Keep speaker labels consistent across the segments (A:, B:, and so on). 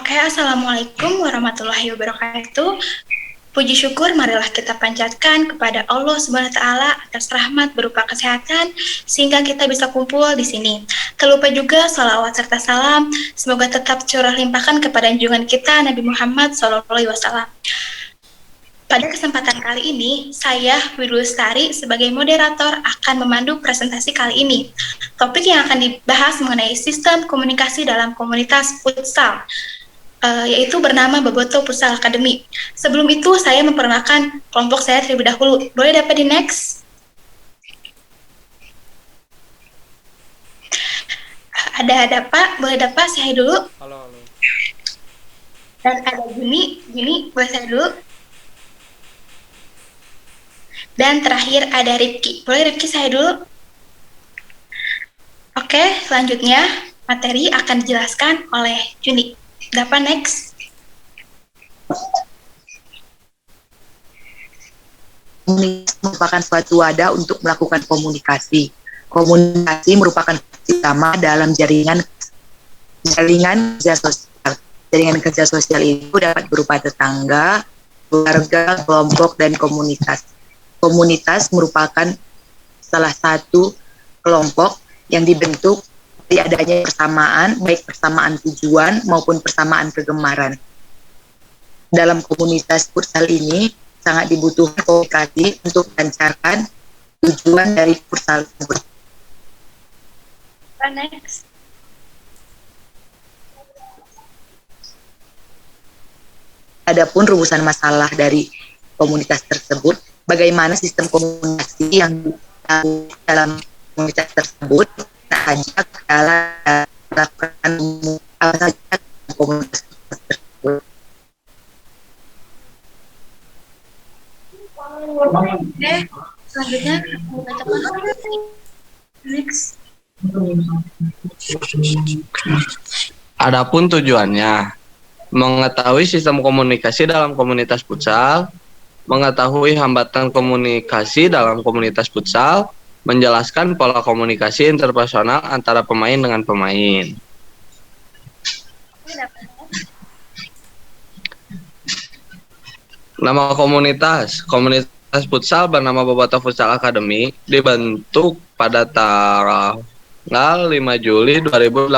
A: Oke, Assalamualaikum warahmatullahi wabarakatuh. Puji syukur marilah kita panjatkan kepada Allah Subhanahu wa taala atas rahmat berupa kesehatan sehingga kita bisa kumpul di sini. Tak lupa juga salawat serta salam semoga tetap curah limpahkan kepada junjungan kita Nabi Muhammad SAW. Pada kesempatan kali ini, saya Widu Lestari sebagai moderator akan memandu presentasi kali ini. Topik yang akan dibahas mengenai sistem komunikasi dalam komunitas futsal, yaitu bernama Boboto Futsal Academy. Sebelum itu, saya memperkenalkan kelompok saya terlebih dahulu. Boleh dapat di next? Ada Pak, boleh dapat saya dulu.
B: Halo.
A: Dan ada Juni, boleh saya dulu. Dan terakhir ada Rifki. Boleh Rifki saya dulu? Oke, selanjutnya materi akan dijelaskan oleh Juni. Dapat next?
C: Komunikasi merupakan suatu wadah untuk melakukan komunikasi. Komunikasi merupakan utama dalam jaringan kerja sosial. Jaringan kerja sosial itu dapat berupa tetangga, keluarga, kelompok, dan komunitas. Komunitas merupakan salah satu kelompok yang dibentuk dari adanya persamaan, baik persamaan tujuan maupun persamaan kegemaran. Dalam komunitas futsal ini sangat dibutuhkan komunikasi untuk melancarkan tujuan dari futsal tersebut.
A: Next.
C: Adapun rumusan masalah dari komunitas tersebut, bagaimana sistem komunikasi yang dalam komunitas tersebut, saja dalam melakukan apa saja komunitas tersebut.
A: Oke, selanjutnya next.
B: Adapun tujuannya, mengetahui sistem komunikasi dalam komunitas futsal, mengetahui hambatan komunikasi dalam komunitas futsal, menjelaskan pola komunikasi interpersonal antara pemain dengan pemain. Nama komunitas futsal bernama Boboto Futsal Academy dibentuk pada tanggal 5 Juli 2018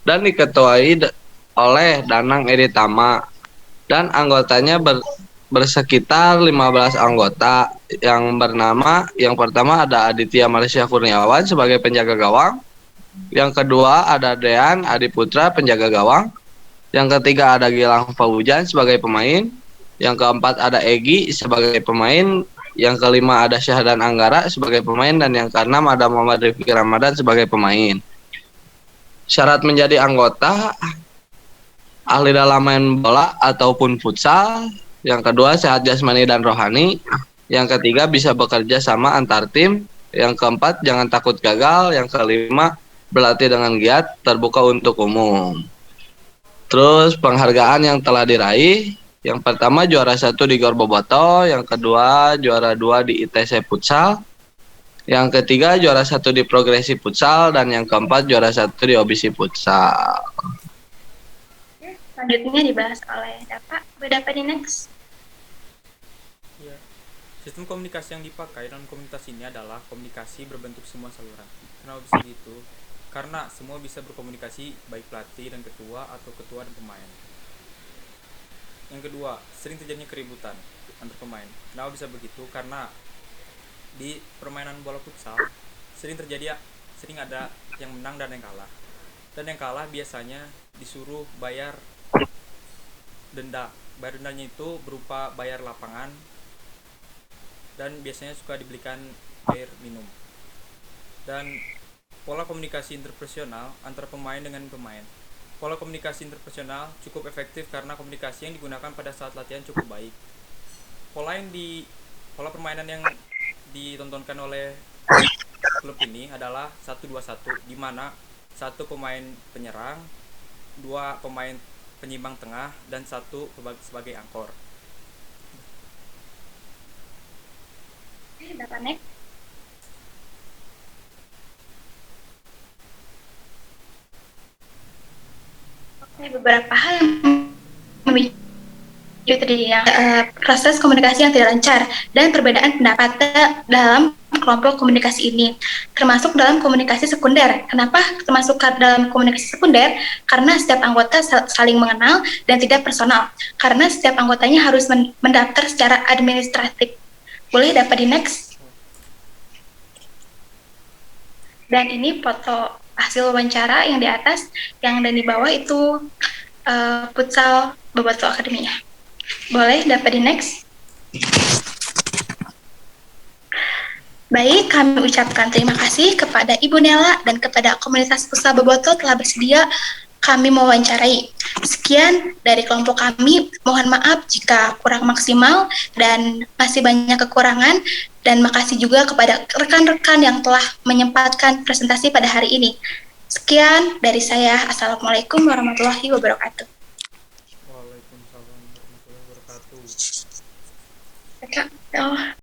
B: dan diketuai oleh Danang Editama dan anggotanya bersekitar 15 anggota yang pertama ada Aditya Malaysia Kurniawan sebagai penjaga gawang, yang kedua ada Dean Adiputra penjaga gawang, yang ketiga ada Gilang Fauzan sebagai pemain, yang keempat ada Egi sebagai pemain, yang kelima ada Syahdan Anggara sebagai pemain, dan yang keenam ada Muhammad Rifki Ramadan sebagai pemain. Syarat menjadi anggota: ahli dalam main bola ataupun futsal, yang kedua sehat jasmani dan rohani, yang ketiga bisa bekerja sama antar tim, yang keempat jangan takut gagal, yang kelima berlatih dengan giat, terbuka untuk umum. Terus penghargaan yang telah diraih: yang pertama juara 1 di Gor Boboto, yang kedua juara 2 di ITC Futsal, yang ketiga juara 1 di Progresi Futsal, dan yang keempat juara 1 di OBC Futsal.
A: Selanjutnya dibahas oleh Dapat di next.
D: Ya. Sistem komunikasi yang dipakai dalam komunitas ini adalah komunikasi berbentuk semua saluran. Kenapa bisa gitu? Karena semua bisa berkomunikasi, baik pelatih dan ketua atau ketua dan pemain. Yang kedua, sering terjadinya keributan antar pemain. Kenapa bisa begitu? Karena di permainan bola futsal sering ada yang menang dan yang kalah. Dan yang kalah biasanya disuruh bayar denda. Bayar dendanya itu berupa bayar lapangan dan biasanya suka dibelikan air minum. Dan pola komunikasi interpersonal antara pemain dengan pemain. Pola komunikasi interpersonal cukup efektif karena komunikasi yang digunakan pada saat latihan cukup baik. Pola permainan yang ditontonkan oleh klub ini adalah 1-2-1, di mana satu pemain penyerang, dua pemain penyimbang tengah, dan satu sebagai angkor.
A: Dapat next. beberapa hal yang memicu terjadinya proses komunikasi yang tidak lancar dan perbedaan pendapat dalam kelompok komunikasi ini, termasuk dalam komunikasi sekunder. Kenapa termasuk dalam komunikasi sekunder? Karena setiap anggota saling mengenal dan tidak personal. Karena setiap anggotanya harus mendaftar secara administratif. Boleh dapat di next? Dan ini foto hasil wawancara yang di atas, yang dan di bawah itu futsal Boboto Akademinya. Boleh dapat di next? Baik, kami ucapkan terima kasih kepada Ibu Nela dan kepada komunitas futsal Boboto telah bersedia kami mewawancarai. Sekian dari kelompok kami, mohon maaf jika kurang maksimal dan masih banyak kekurangan, dan makasih juga kepada rekan-rekan yang telah menyempatkan presentasi pada hari ini. Sekian dari saya. Assalamualaikum warahmatullahi wabarakatuh.
D: Waalaikumsalam warahmatullahi wabarakatuh.
A: Oh.